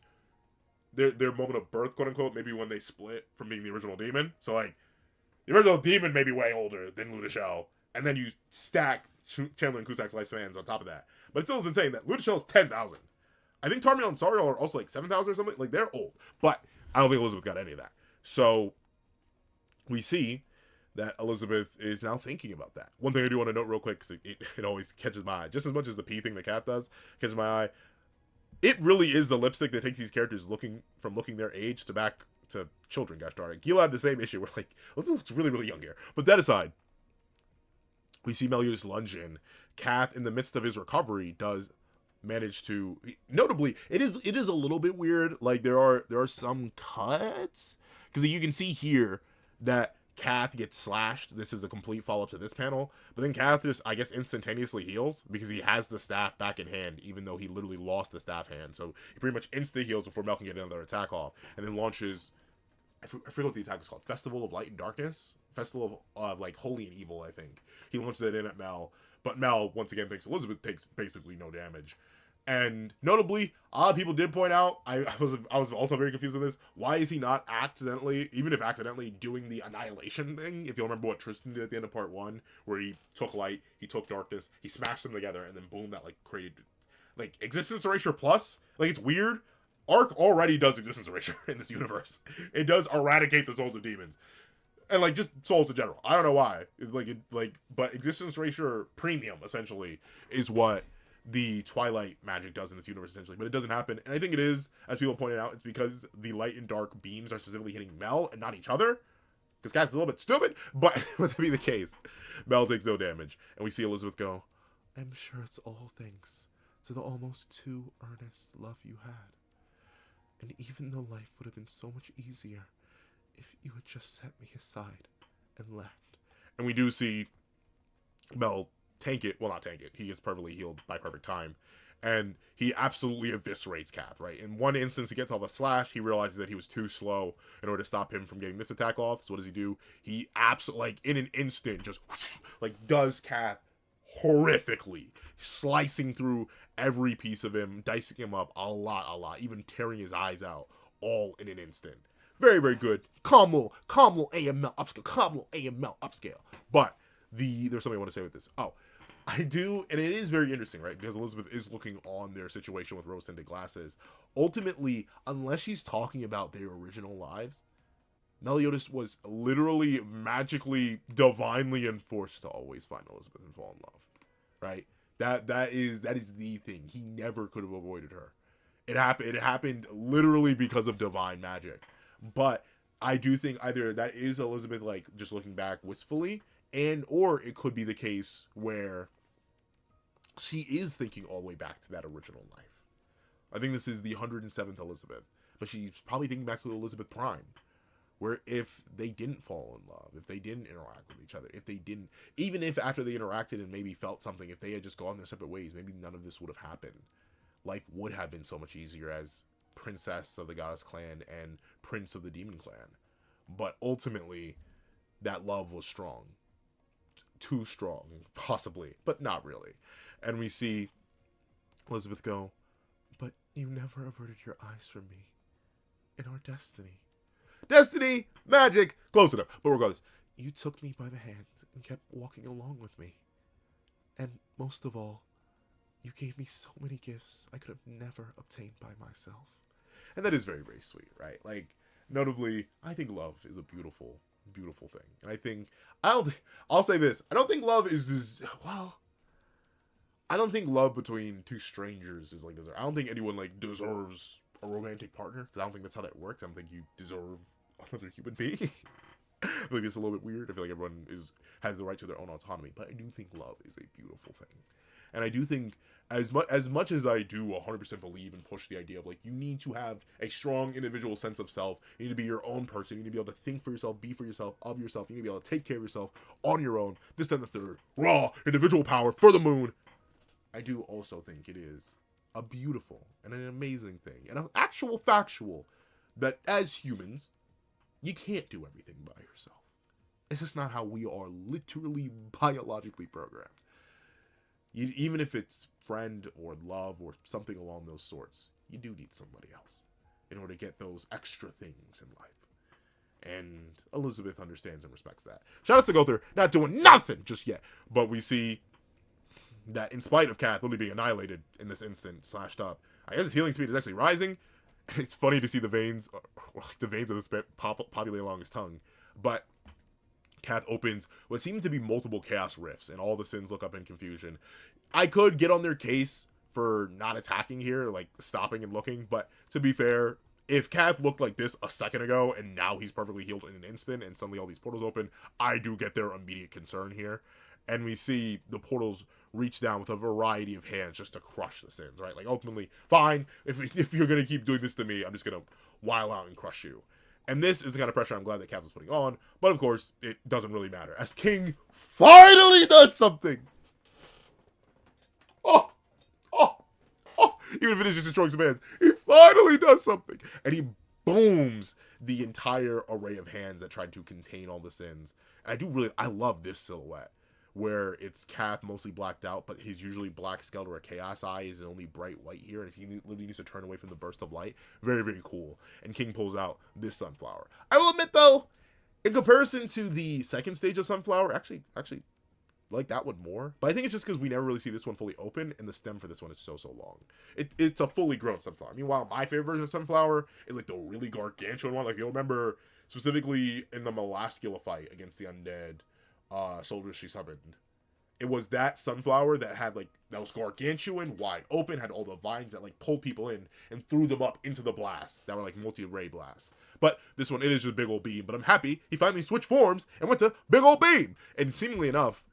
their moment of birth, quote unquote, maybe when they split from being the original demon. So, like, the original demon may be way older than Ludashell, and then you stack Chandler and Cusack's lifespans on top of that. But it still isn't saying that Ludashell is 10,000. I think Tarmiel and Sariel are also like 7,000 or something. Like, they're old. But I don't think Elizabeth got any of that. So we see that Elizabeth is now thinking about that. One thing I do want to note real quick, because it always catches my eye, just as much as the pee thing that Cath does catches my eye. It really is the lipstick that takes these characters looking their age to back to children. Gosh darn it, Gila had the same issue. We're like, Elizabeth looks really, really young here. But that aside, we see Meliodas lunge in. Cath, in the midst of his recovery, does manage to, notably, it is a little bit weird. Like there are some cuts, because you can see here that Cath gets slashed. This is a complete follow-up to this panel. But then Cath just, I guess, instantaneously heals because he has the staff back in hand, even though he literally lost the staff hand. So he pretty much insta-heals before Mel can get another attack off. And then launches, I forget what the attack is called. Festival of Light and Darkness? Festival of like, Holy and Evil, I think. He launches it in at Mel. But Mel, once again, thinks Elizabeth takes basically no damage. And notably, a lot of people did point out, I was also very confused with this, why is he not accidentally, even if accidentally, doing the annihilation thing? If you'll remember what Tristan did at the end of part 1, where he took light, he took darkness, he smashed them together, and then boom, that like created, like, existence erasure plus. Like, it's weird. Arc already does existence erasure in this universe. It does eradicate the souls of demons. And like, just souls in general. I don't know why. But existence erasure premium, essentially, is what the Twilight magic does in this universe, essentially. But it doesn't happen. And I think it is, as people pointed out, it's because the light and dark beams are specifically hitting Mel and not each other. Because Cath's a little bit stupid, but would that be the case? Mel takes no damage. And we see Elizabeth go, I'm sure it's all thanks to the almost too earnest love you had. And even though life would have been so much easier if you had just set me aside and left. And we do see Mel tank it. Well, not tank it. He gets perfectly healed by perfect time. And he absolutely eviscerates Cath, right? In one instance, he gets off a slash. He realizes that he was too slow in order to stop him from getting this attack off. So what does he do? He absolutely, like, in an instant, just, like, does Cath horrifically, slicing through every piece of him, dicing him up a lot, even tearing his eyes out, all in an instant. Very, very good. Calm little AML upscale. But there's something I want to say with this. Oh, I do, and it is very interesting, right? Because Elizabeth is looking on their situation with rose-tinted glasses. Ultimately, unless she's talking about their original lives, Meliodas was literally, magically, divinely enforced to always find Elizabeth and fall in love, right? That is the thing. He never could have avoided her. It happened literally because of divine magic. But I do think either that is Elizabeth, like, just looking back wistfully, or it could be the case where she is thinking all the way back to that original life. I think this is the 107th Elizabeth, but she's probably thinking back to Elizabeth Prime, where if they didn't fall in love, if they didn't interact with each other, if they didn't, even if after they interacted and maybe felt something, if they had just gone their separate ways, maybe none of this would have happened. Life would have been so much easier as princess of the goddess clan and prince of the demon clan. But ultimately, that love was strong. Too strong, possibly, but not really. And we see Elizabeth go, but you never averted your eyes from me in our destiny. Destiny, magic, close enough. But regardless, you took me by the hand and kept walking along with me. And most of all, you gave me so many gifts I could have never obtained by myself. And that is very, very sweet, right? Like, notably, I think love is a beautiful, beautiful thing. And I think, I'll say this, I don't think love is just, well, I don't think love between two strangers is like this. I don't think anyone, like, deserves a romantic partner, because I don't think that's how that works. I don't think you deserve another human being. I think it's a little bit weird. I feel like everyone has the right to their own autonomy, but I do think love is a beautiful thing. And I do think, as much as I do 100% believe and push the idea of, like, you need to have a strong individual sense of self, you need to be your own person, you need to be able to think for yourself, be for yourself, of yourself, you need to be able to take care of yourself on your own, this, then, the third, raw, individual power, for the moon. I do also think it is a beautiful and an amazing thing, and an actual factual, that as humans, you can't do everything by yourself. It's just not how we are literally biologically programmed. Even if it's friend or love or something along those sorts, you do need somebody else in order to get those extra things in life. And Elizabeth understands and respects that. Shout out to Gother, not doing nothing just yet. But we see that in spite of Cath literally being annihilated in this instant, slashed up, I guess his healing speed is actually rising. And it's funny to see the veins of the spit populate along his tongue. But Cath opens what seem to be multiple chaos rifts, and all the Sins look up in confusion. I could get on their case for not attacking here, like stopping and looking, but to be fair, if Cath looked like this a second ago and now he's perfectly healed in an instant and suddenly all these portals open, I do get their immediate concern here. And we see the portals reach down with a variety of hands just to crush the Sins, right? Like, ultimately, fine, if you're going to keep doing this to me, I'm just going to while out and crush you. And this is the kind of pressure I'm glad that Cath was putting on, but of course, it doesn't really matter, as King finally does something! Oh! Oh! Oh! Even if it is just destroying some hands, he finally does something! And he booms the entire array of hands that tried to contain all the Sins. And I love this silhouette, where it's Cath mostly blacked out, but he's usually black skeleton or a chaos eye is only bright white here, and he literally needs to turn away from the burst of light. Very, very cool. And King pulls out this Sunflower. I will admit, though, in comparison to the second stage of Sunflower, actually like that one more. But I think it's just because we never really see this one fully open, and the stem for this one is so long. It's a fully grown Sunflower. Meanwhile, my favorite version of Sunflower is like the really gargantuan one. Like, you'll remember specifically in the Melascula fight against the undead soldiers she summoned. It was that Sunflower that was gargantuan, wide open, had all the vines that like pulled people in and threw them up into the blasts that were like multi-ray blasts. But this one, it is just a big old beam. But I'm happy he finally switched forms and went to big old beam. And seemingly enough,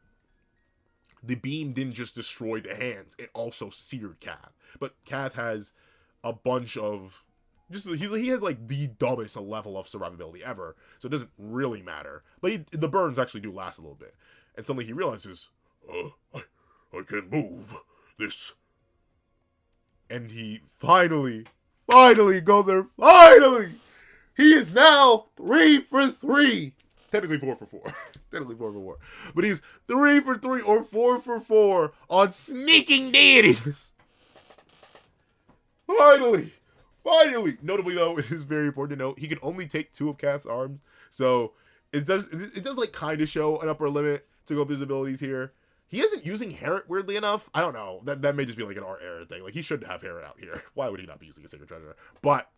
the beam didn't just destroy the hands, it also seared Cath. But Cath has a bunch of he has like the dumbest level of survivability ever, so it doesn't really matter. But the burns actually do last a little bit, and suddenly he realizes, I can move this, and he finally go there. Finally, he is now 3 for 3. Technically 4 for 4. Technically 4 for 4. But he's 3 for 3 or 4 for 4 on sneaking deities. Finally. Notably, though, it is very important to note, he can only take 2 of Cath's arms. So it does like kind of show an upper limit to go through his abilities here. He isn't using Herod, weirdly enough. I don't know. That may just be like an art error thing. Like, he should have Herod out here. Why would he not be using a Sacred Treasure? But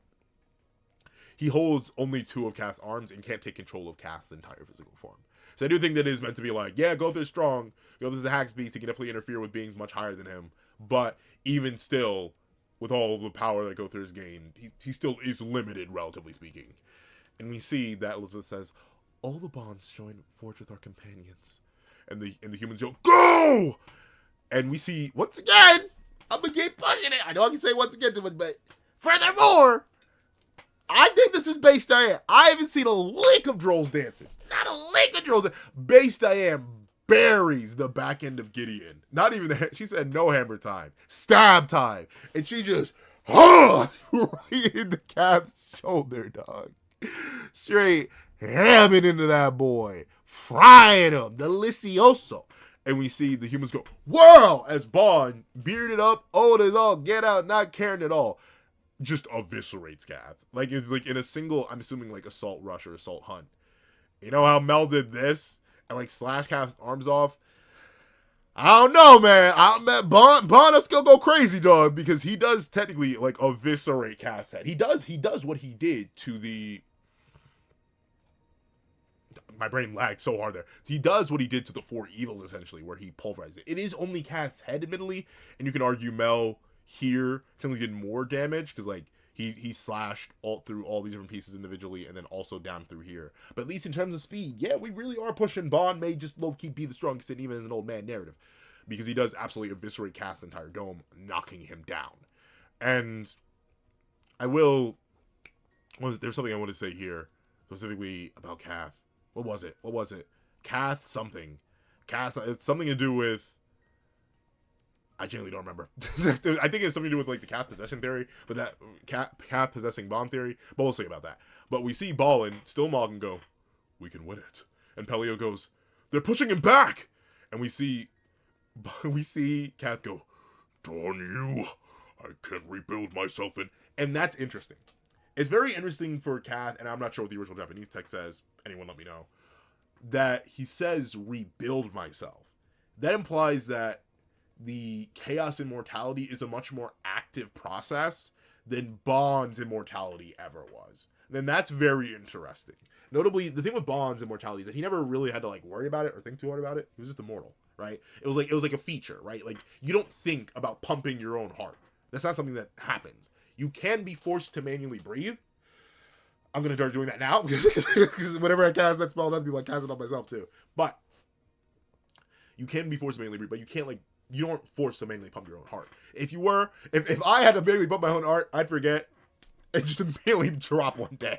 he holds only 2 of Cath's arms and can't take control of Cath's entire physical form. So I do think that is meant to be like, yeah, Gother's strong. Gother's a Hax beast. He can definitely interfere with beings much higher than him. But even still, with all of the power that Gother has gained, he still is limited, relatively speaking. And we see that Elizabeth says, all the bonds join forge with our companions. And the humans go! And we see, once again, I'm gonna keep pushing it. I know I can say once again too much, but furthermore, I think this is Base Diane. I haven't seen a lick of Drolls dancing. Not a lick of Drolls. Base Diane buries the back end of Gideon. Not even that. She said no hammer time. Stab time. And she just, right in the Cath's shoulder, dog. Straight hamming into that boy. Frying him. Delicioso. And we see the humans go, whirl! As Bond, bearded up, old as all, get out, not caring at all, just eviscerates Cath. Like, it's like in a single, I'm assuming like assault rush or assault hunt. You know how Mel did this? And like slash Cath's arms off? I don't know, man. Bond up's gonna go crazy, dog, because he does technically like eviscerate Cath's head. He does what he did to the... My brain lagged so hard there. He does what he did to the 4 evils, essentially, where he pulverized it. It is only Cath's head, admittedly, and you can argue Mel here technically did more damage, because like he slashed all through all these different pieces individually, and then also down through here. But at least in terms of speed, yeah, we really are pushing. Bond may just low-key be the strongest, and even as an old man narrative, because he does absolutely eviscerate Cath's entire dome, knocking him down. And there's something I want to say here, specifically about Cath. What was it? Cath something. Cath, it's something to do with... I genuinely don't remember. I think it's something to do with like the Cath possession theory, but that Cath possessing Bond theory, but we'll see about that. But we see Ballin, still Morgan, go, we can win it. And Pelio goes, they're pushing him back! And we see Cath go, darn you, I can't rebuild myself in... And that's interesting. It's very interesting for Cath, and I'm not sure what the original Japanese text says, anyone let me know, that he says rebuild myself. That implies that the Chaos Immortality is a much more active process than Bond's immortality ever was. then that's very interesting. Notably, the thing with Bond's immortality is that he never really had to like worry about it or think too hard about it. He was just immortal, right? It was like a feature, right? Like you don't think about pumping your own heart. That's not something that happens. You can be forced to manually breathe. I'm gonna start doing that now because whenever I cast that spell on other people, I cast it on myself too. But you can be forced to manually breathe, but you can't like you don't force to manually pump your own heart. If you were, if I had to manually pump my own heart, I'd forget and just immediately drop one day.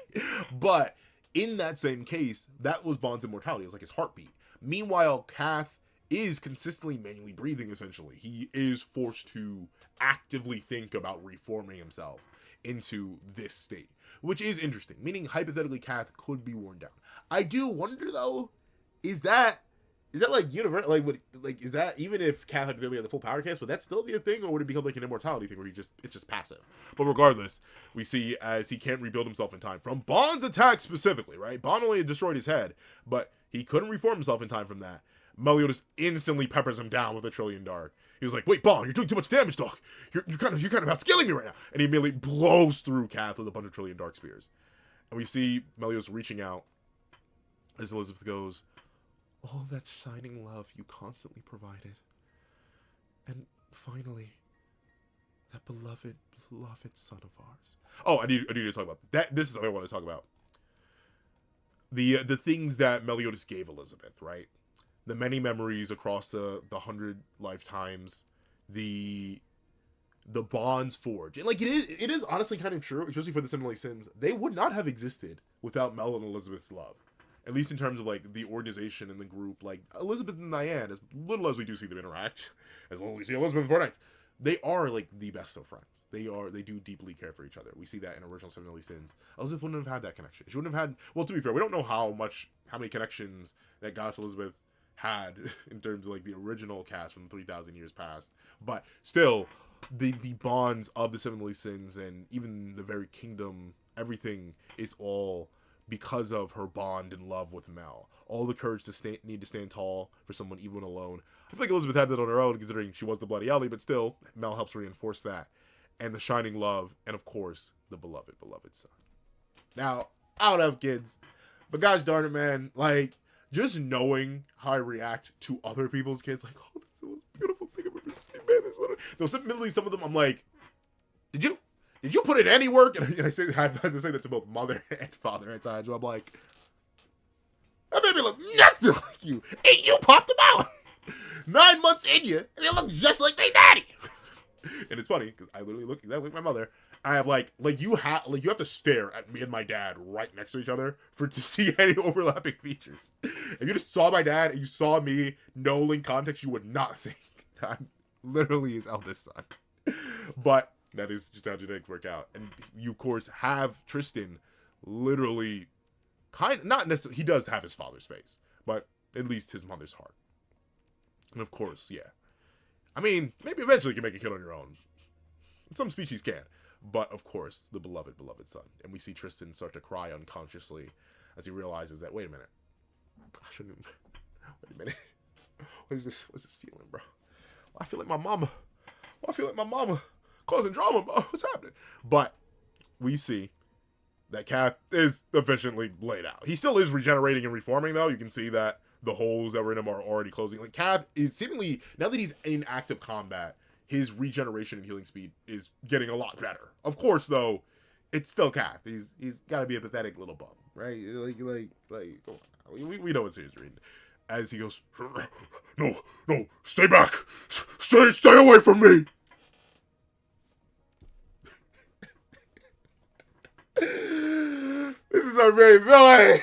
But in that same case, that was Bond's immortality. It was like his heartbeat. Meanwhile, Cath is consistently manually breathing, essentially. He is forced to actively think about reforming himself into this state, which is interesting. Meaning, hypothetically, Cath could be worn down. I do wonder, though, is that like universal? Like is that even if Cath hypothetically had the full power cast, would that still be a thing, or would it become like an immortality thing where it's just passive? But regardless, we see as he can't rebuild himself in time from Bond's attack specifically, right? Bond only destroyed his head, but he couldn't reform himself in time from that. Meliodas instantly peppers him down with a trillion dark. He was like, "Wait, Bond, you're doing too much damage, dog. You're kind of outscaling me right now." And he immediately blows through Cath with a bunch of trillion dark spears. And we see Meliodas reaching out as Elizabeth goes, "All that shining love you constantly provided. And finally, that beloved son of ours." Oh, I need to talk about that. This is what I want to talk about. The things that Meliodas gave Elizabeth, right? The many memories across the 100 lifetimes, the bonds forged. And like it is honestly kind of true, especially for the sevendeadlysins. They would not have existed without Mel and Elizabeth's love. At least in terms of like the organization and the group. Like Elizabeth and Diane, as little as we do see them interact, as little as we see Elizabeth and Four Knights, they are like the best of friends. They do deeply care for each other. We see that in original sevendeadlysins. Elizabeth wouldn't have had that connection. She wouldn't have had, well, to be fair, we don't know how many connections that Goddess Elizabeth had in terms of like the original cast from 3,000 years past. But still, the bonds of the sevendeadlysins and even the very kingdom, everything is all because of her bond and love with Mel. All the courage to need to stand tall for someone even alone. I feel like Elizabeth had that on her own, considering she was the Bloody Ellie, but still, Mel helps reinforce that. And the shining love, and of course, the beloved son. Now, I don't have kids, but gosh darn it, man, like, just knowing how I react to other people's kids, like, oh, that's the most beautiful thing I've ever seen, man. Though some of them, I'm like, did you put in any work? And I have to say that to both mother and father at times, where I'm like, that baby look nothing like you, and you popped them out 9 months in you, and they look just like they daddy. And it's funny because I literally look exactly like my mother. I have like you have to stare at me and my dad right next to each other to see any overlapping features. If you just saw my dad and you saw me, no link context, you would not think that I'm literally his eldest son. But that is just how genetics work out. And you, of course, have Tristan literally not necessarily, he does have his father's face, but at least his mother's heart. And of course, yeah. I mean, maybe eventually you can make a kid on your own. Some species can. But, of course, the beloved son. And we see Tristan start to cry unconsciously as he realizes that, wait a minute. I shouldn't even... Wait a minute. What's this feeling, bro? I feel like my mama causing drama, bro. What's happening? But we see that Cath is efficiently laid out. He still is regenerating and reforming, though. You can see that the holes that were in him are already closing. Like, Cath is seemingly, now that he's in active combat, his regeneration and healing speed is getting a lot better. Of course, though, it's still Cath. He's got to be a pathetic little bum, right? Like, come on. We know what series you're reading. As he goes, no, stay back. Stay away from me. This is our very villain.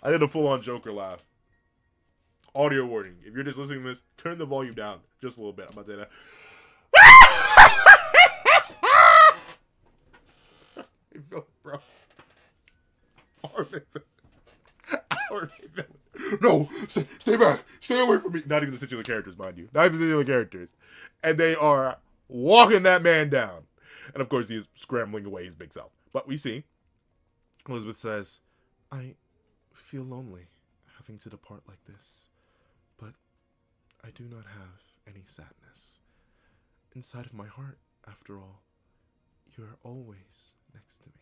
I did a full-on Joker laugh. Audio warning. If you're just listening to this, turn the volume down just a little bit. I'm about to do that. Bro. Our villain. No, stay back. Stay away from me. Not even the titular characters, mind you. Not even the titular characters. And they are walking that man down. And of course, he is scrambling away his big self. But we see, Elizabeth says, I feel lonely having to depart like this, but I do not have any sadness. inside of my heart, after all, you are always next to me.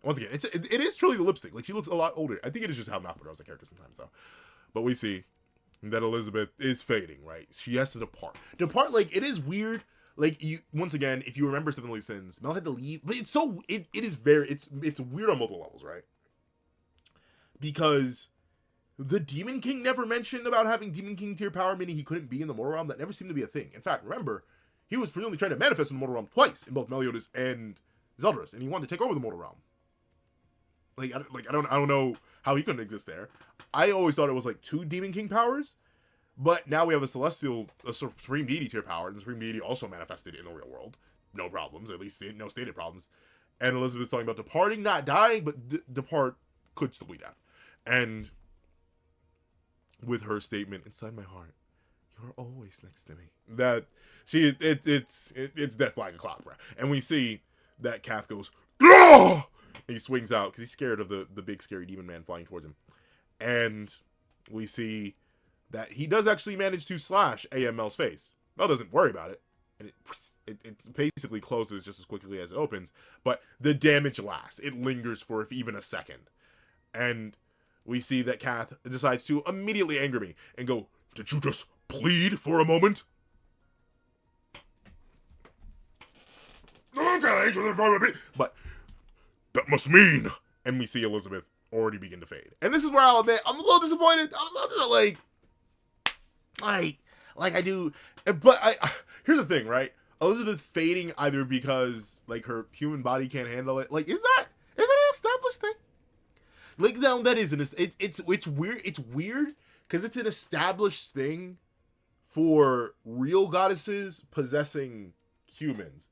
Once again, it is truly the lipstick. Like, she looks a lot older. I think it is just how Mappa draws the character sometimes, though. But we see that Elizabeth is fading, right? She has to depart. Depart, like, it is weird. Like, you, once again, if you remember Seven Deadly Sins, Mel had to leave. But it's so, it is very, it's weird on multiple levels, right? Because the Demon King never mentioned about having Demon King tier power, meaning he couldn't be in the mortal realm. That never seemed to be a thing. In fact, remember, he was presumably trying to manifest in the mortal realm twice in both Meliodas and Zeldris, and he wanted to take over the mortal realm. Like I don't know how he couldn't exist there. I always thought it was like 2 Demon King powers, but now we have a Supreme Deity tier power, and the Supreme Deity also manifested in the real world. No problems, at least no stated problems. And Elizabeth's talking about departing, not dying, but depart could still be death. And with her statement, inside my heart, you are always next to me. That it's death flying a cloud, right? And we see that Cath goes, "Gah!" He swings out because he's scared of the big scary demon man flying towards him. And we see that he does actually manage to slash AML's face. Mel doesn't worry about it. And it basically closes just as quickly as it opens. But the damage lasts. It lingers for even a second. And we see that Cath decides to immediately anger me and go, "Did you just plead for a moment?" But that must mean, and we see Elizabeth already begin to fade. And this is where I'll admit, I'm a little disappointed. I'm a little like I do, but here's the thing, right? Elizabeth fading either because like her human body can't handle it. Like, is that an established thing? Like, no, that isn't. It's weird. It's weird because it's an established thing for real goddesses possessing humans.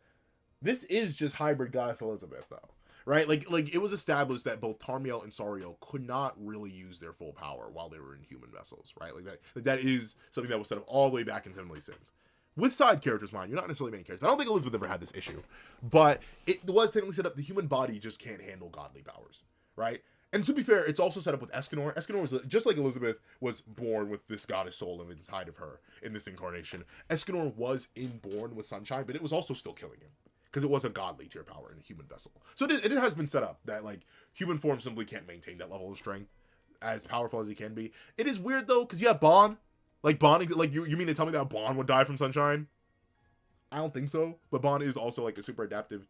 This is just hybrid goddess Elizabeth, though, right? Like it was established that both Tarmiel and Sariel could not really use their full power while they were in human vessels, right? Like that is something that was set up all the way back in Seven Deadly Sins. With side characters, mind you, not necessarily main characters. But I don't think Elizabeth ever had this issue, but it was technically set up. The human body just can't handle godly powers, right? And to be fair, it's also set up with Escanor. Escanor was just like Elizabeth was born with this goddess soul inside of her in this incarnation. Escanor was inborn with sunshine, but it was also still killing him because it was a godly tier power in a human vessel. So it has been set up that like human form simply can't maintain that level of strength as powerful as he can be. It is weird though because you have Bon. Like Bon, like you mean to tell me that Bon would die from sunshine? I don't think so. But Bon is also like a super adaptive,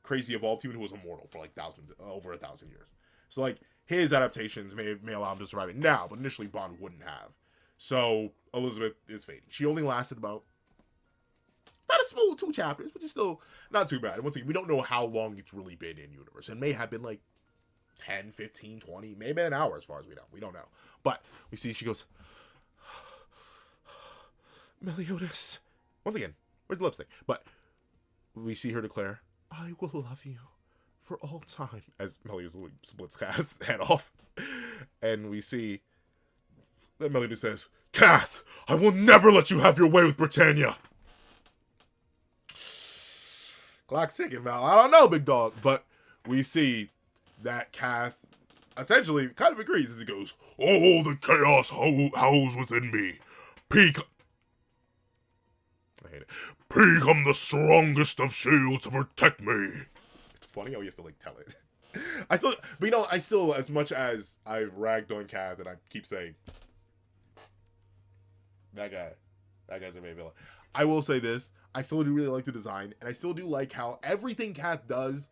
crazy evolved human who was immortal for like over 1,000 years. So like his adaptations may allow him to survive it now, but initially Bon wouldn't have. So Elizabeth is fading. She only lasted about a small 2 chapters, which is still not too bad. And once again, we don't know how long it's really been in universe. It may have been like 10, 15, 20, maybe an hour as far as we know. We don't know. But we see she goes, Meliodas. Once again, where's the lipstick? But we see her declare, I will love you for all time, as Meliodas splits Cath's head off. And we see that Meliodas says, Cath, I will never let you have your way with Britannia. Clock's ticking, Mal. I don't know, big dog. But we see that Cath essentially kind of agrees as he goes, oh, the chaos howls within me. I hate it. Become the strongest of shields to protect me. It's funny how he has to like tell it. I still, as much as I've ragged on Cath and I keep saying, that guy's a main villain. I will say this, I still do really like the design, and I still do like how everything Cath does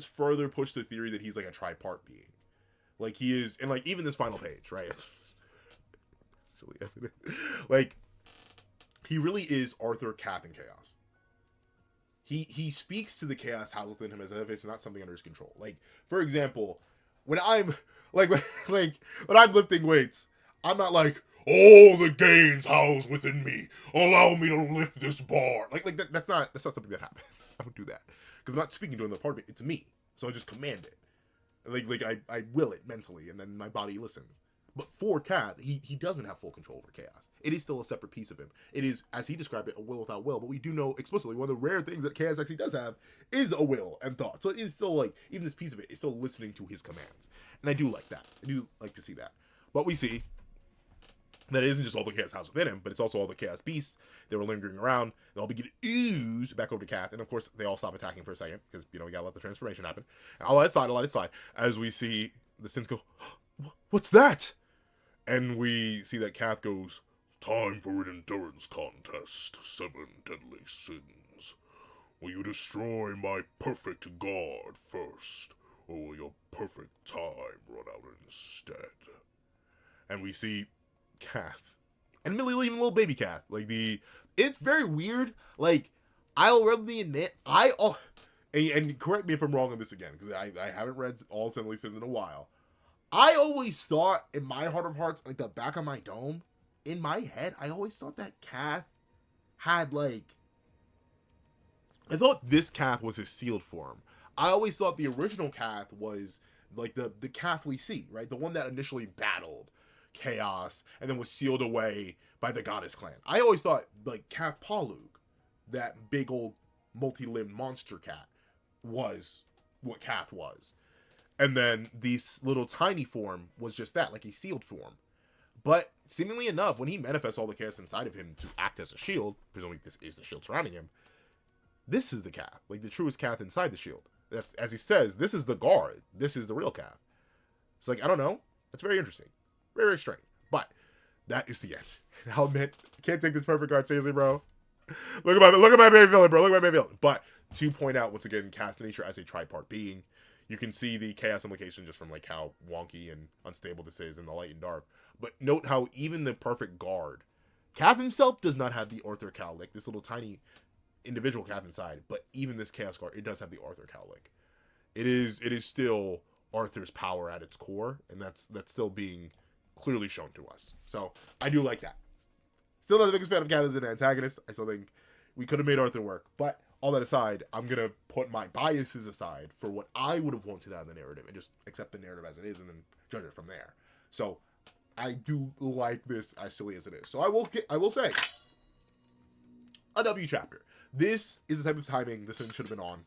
further push the theory that he's like a tripart being. Like he is, and like even this final page, right? It's silly as it is. Like, he really is Arthur, Cath, and Chaos. He speaks to the chaos housed within him as if it's not something under his control. Like, for example, when I'm when I'm lifting weights, I'm not like, all the gains housed within me, allow me to lift this bar. That's not something that happens. I don't do that because I'm not speaking to another part of it. It's me, so I just command it. I will it mentally, and then my body listens. But for Cath, he doesn't have full control over chaos. It is still a separate piece of him. It is, as he described it, a will without will. But we do know explicitly one of the rare things that chaos actually does have is a will and thought. So it is still like, even this piece of it is still listening to his commands. And I do like that. I do like to see that. But we see That isn't just all the chaos house within him, but it's also all the chaos beasts that were lingering around. They all begin to ooze back over to Cath, and of course they all stop attacking for a second because we gotta let the transformation happen. And I'll let it slide. As we see the Sins go, what's that? And we see that Cath goes, time for an endurance contest, 7 deadly sins. Will you destroy my perfect guard first, or will your perfect time run out instead? And we see Cath, and even little baby Cath. It's very weird. I'll readily admit, and correct me if I'm wrong on this again, because I haven't read all 7 deadly sins in a while. I always thought, in my heart of hearts, the back of my dome, in my head, I always thought that Cath had, I thought this Cath was his sealed form. I always thought the original Cath was, the Cath we see, right? The one that initially battled chaos and then was sealed away by the goddess clan. I always thought, Cath Palug, that big old multi-limbed monster cat, was what Cath was. And then this little tiny form was just that, a sealed form. But seemingly enough, when he manifests all the chaos inside of him to act as a shield, presumably this is the shield surrounding him, this is the Cath, the truest Cath inside the shield. That's, as he says, this is the guard. This is the real Cath. It's I don't know. That's very interesting. Very, very strange. But that is the end. Now, man, can't take this perfect card seriously, bro. Look at my main villain, bro. Look at my main villain. But to point out, once again, Cath's nature as a tripart being, you can see the chaos implication just from how wonky and unstable this is in the light and dark. But note how even the perfect guard, Cath himself does not have the Arthur Cowlick, this little tiny individual Cath inside. But even this chaos guard, it does have the Arthur Cowlick. It is still Arthur's power at its core, and that's still being clearly shown to us. So I do like that. Still not the biggest fan of Cath as an antagonist. I still think we could have made Arthur work. But all that aside, I'm going to put my biases aside for what I would have wanted out of the narrative and just accept the narrative as it is and then judge it from there. So I do like this as silly as it is. So I will say, a W chapter. This is the type of timing this thing should have been on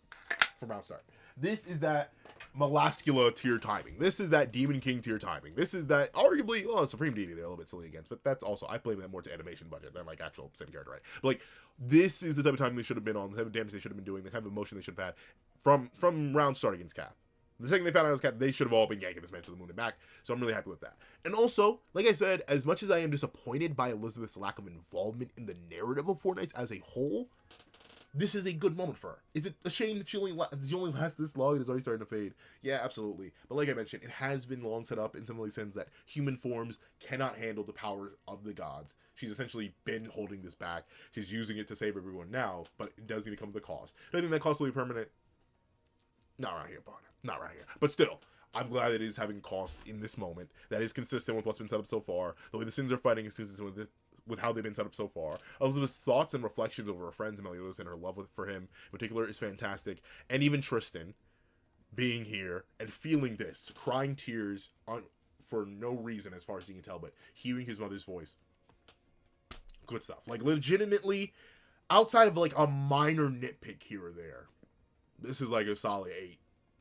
from outstart. This is that Melascula tier timing. This is that Demon King tier timing. This is that arguably, Supreme Deity they're a little bit silly against, but that's also, I blame that more to animation budget than actual same character, right? But this is the type of timing they should have been on, the type of damage they should have been doing, the kind of emotion they should have had from round start against Cath. The second they found out it was Cath, they should have all been yanking this man to the moon and back, so I'm really happy with that. And also, like I said, as much as I am disappointed by Elizabeth's lack of involvement in the narrative of Four Knights as a whole, this is a good moment for her. Is it a shame that she only lasts this long and is already starting to fade? Yeah, absolutely. But like I mentioned, it has been long set up in some of these sense that human forms cannot handle the power of the gods. She's essentially been holding this back. She's using it to save everyone now, but it does need to come with a cost. I think that cost will be permanent. Not right here, partner. Not right here. But still, I'm glad it is having cost in this moment. That is consistent with what's been set up so far. The way the Sins are fighting is consistent with how they've been set up so far. Elizabeth's thoughts and reflections over her friends, Meliodas, and her love for him in particular is fantastic. And even Tristan being here and feeling this, crying tears for no reason as far as you can tell, but hearing his mother's voice. Good stuff. Legitimately, outside of a minor nitpick here or there, this is a solid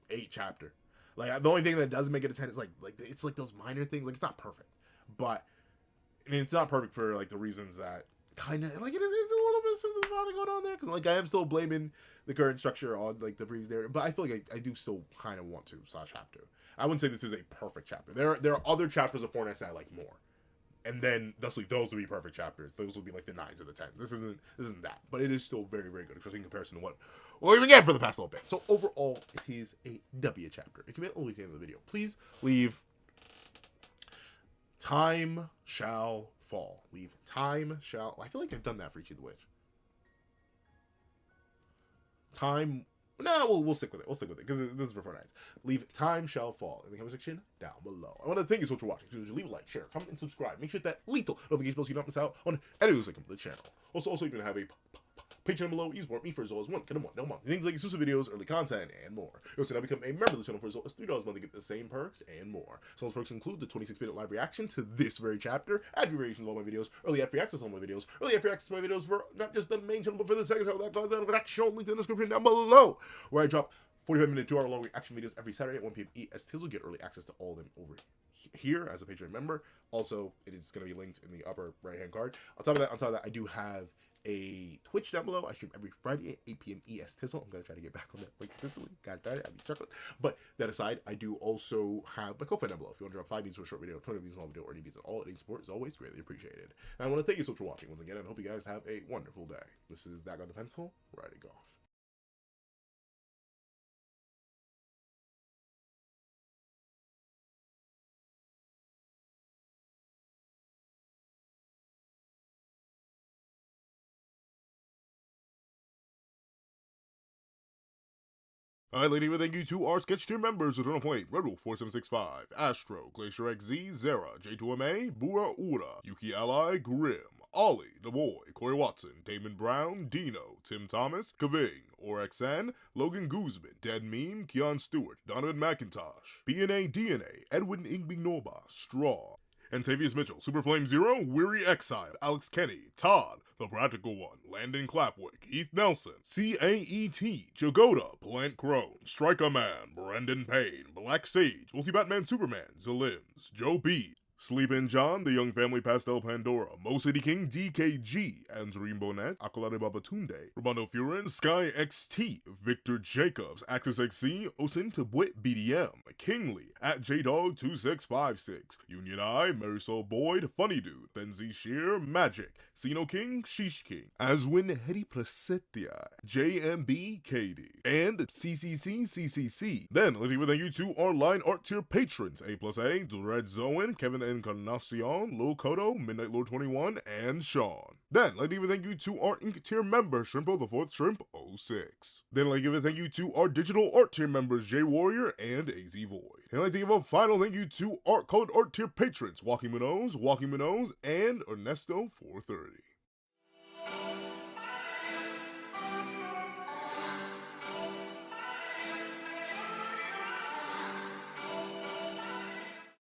8 chapter. The only thing that doesn't make it a 10 is it's those minor things. It's not perfect, but it's not perfect for the reasons that kind of it is a little bit of sense of going on there, because I am still blaming the current structure on the previous narrative, but I feel I do still kind of want to / have to. I wouldn't say this is a perfect chapter. There are other chapters of Four Knights that I like more, and then thus those would be perfect chapters. Those would be the 9s or the 10s. This isn't that, but it is still very, very good, especially in comparison to what we've been getting for the past little bit. So overall, it is a W chapter. If you made it all the way to the end of the video, please leave time shall fall. Leave time shall... I feel like I've done that for each of the witch. Time... No, we'll stick with it. We'll stick with it, because this is for Four Knights. Leave time shall fall in the comment section down below. I want to thank you so much for watching. Please leave a like, share, comment, and subscribe. Make sure that lethal notification bell so you don't miss out on any news that come to the channel. Also, you're going to have a Patreon below. You support me for as low as $1 no month. Things like exclusive videos, early content, and more. You also now become a member of the channel for as low as $3 a month to get the same perks and more. Some of those perks include the 26-minute live reaction to this very chapter, ad-free reactions to all my videos, early ad-free access to all my videos, early ad-free access to my videos for not just the main channel, but for the second channel. That actual link in the description down below, where I drop 45-minute, 2-hour long reaction videos every Saturday at 1 p.m. EST. You'll get early access to all of them over here as a Patreon member. Also, it is going to be linked in the upper right-hand card. On top of that, I do have a Twitch down below. I stream every Friday at 8 p.m. EST. I'm going to try to get back on that like consistently. God darn it, I'd be struggling. But that aside, I do also have my Ko-Fi down below. If you want to drop 5 views for a short video, 20 views for a long video, or any views at all, any support is always greatly appreciated. And I want to thank you so much for watching once again, and I hope you guys have a wonderful day. This is That Guy with the Pencil, writing off. Alright, lady, thank you to our sketch tier members: Eternal Flame, Red Wolf 4765, Astro, Glacier XZ, Zera, J2MA, Bura Ura, Yuki Ally, Grim, Ollie, The Boy, Corey Watson, Damon Brown, Dino, Tim Thomas, Kaving, ORXN, Logan Guzman, Dead Meme, Keon Stewart, Donovan McIntosh, BNA DNA, Edwin Ingbi Straw, Antavius Mitchell, Superflame Zero, Weary Exile, Alex Kenny, Todd, The Practical One, Landon Clapwick, Heath Nelson, CAET, Jagoda, Plant Crone, Striker Man, Brendan Payne, Black Sage, Multi-Batman Superman, Zalims, Joe B, Sleepin' John, The Young Family Pastel Pandora, Mo City King DKG, Andream Bonet, Akolade Babatunde, Romano Furin, Sky XT, Victor Jacobs, Axis XC, Osin Tabwit BDM, Kingly, at JDog2656, Union Eye, Marisol Boyd, Funny Dude, Benzi Shear, Magic, Sino King, Sheesh King, Aswin Hedi Placetia, JMB KD, and CCC. Then, let's give a thank you to our line art tier patrons: A+A, Dread Zoan, Kevin Encarnacion, Lil Kodo, Midnight Lord 21, and Sean. Then, I'd like to give a thank you to our Ink tier member, Shrimpo the 4th Shrimp 06. Then, I'd like to give a thank you to our digital art tier members, J Warrior and AZ Void. And I'd like to give a final thank you to our colored art tier patrons, Walking Minos, and Ernesto 430.